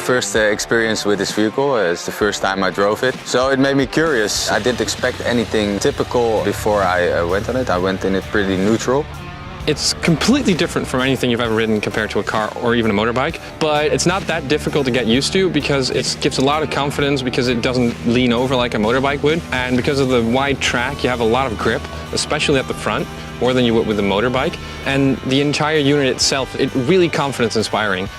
first experience with this vehicle. It's the first time I drove it. So it made me curious. I didn't expect anything typical before I went on it. I went in it pretty neutral. It's completely different from anything you've ever ridden compared to a car or even a motorbike, but it's not that difficult to get used to because it gives a lot of confidence because it doesn't lean over like a motorbike would, and because of the wide track you have a lot of grip, especially at the front, more than you would with a motorbike, and the entire unit itself, it's really confidence inspiring.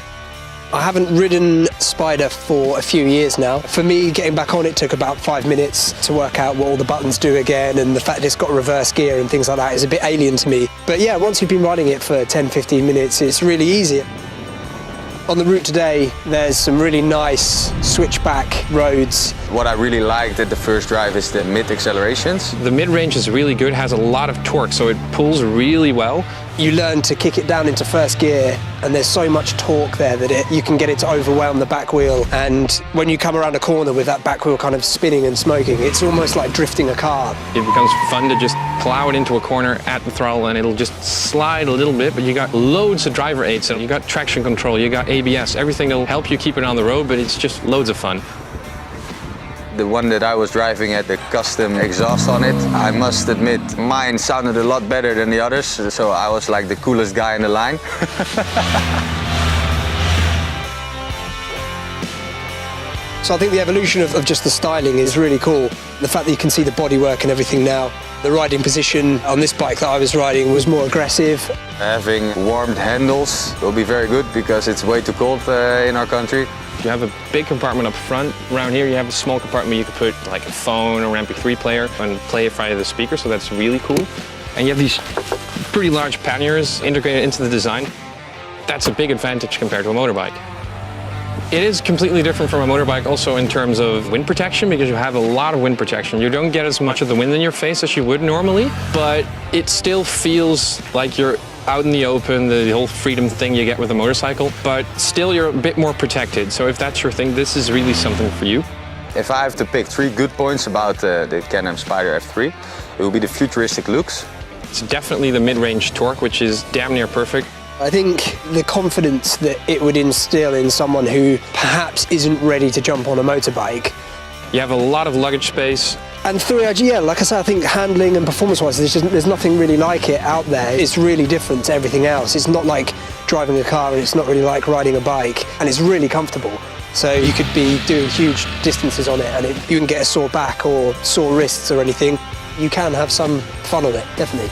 I haven't ridden Spyder for a few years now. For me, getting back on it took about 5 minutes to work out what all the buttons do again, and the fact it's got reverse gear and things like that is a bit alien to me. But yeah, once you've been riding it for 10-15 minutes, it's really easy. On the route today, there's some really nice switchback roads. What I really liked at the first drive is the mid-accelerations. The mid-range is really good, has a lot of torque, so it pulls really well. You learn to kick it down into first gear, and there's so much torque there that you can get it to overwhelm the back wheel. And when you come around a corner with that back wheel kind of spinning and smoking, it's almost like drifting a car. It becomes fun to just plow it into a corner at the throttle and it'll just slide a little bit, but you got loads of driver aids. So you got traction control, you got ABS, everything that'll help you keep it on the road, but it's just loads of fun. The one that I was driving had the custom exhaust on it. I must admit, mine sounded a lot better than the others, so I was like the coolest guy in the line. So I think the evolution of just the styling is really cool. The fact that you can see the bodywork and everything now. The riding position on this bike that I was riding was more aggressive. Having warmed handles will be very good because it's way too cold in our country. You have a big compartment up front. Around here you have a small compartment you can put like a phone or MP3 player and play it via the speaker, so that's really cool. And you have these pretty large panniers integrated into the design. That's a big advantage compared to a motorbike. It is completely different from a motorbike also in terms of wind protection because you have a lot of wind protection. You don't get as much of the wind in your face as you would normally, but it still feels like you're out in the open, the whole freedom thing you get with a motorcycle, but still you're a bit more protected. So if that's your thing, this is really something for you. If I have to pick 3 good points about the Can-Am Spyder F3, it will be the futuristic looks. It's definitely the mid-range torque, which is damn near perfect. I think the confidence that it would instill in someone who perhaps isn't ready to jump on a motorbike. You have a lot of luggage space. And through yeah, like I said, I think handling and performance-wise, there's nothing really like it out there. It's really different to everything else. It's not like driving a car, and it's not really like riding a bike, and it's really comfortable. So you could be doing huge distances on it, and you can get a sore back or sore wrists or anything. You can have some fun on it, definitely.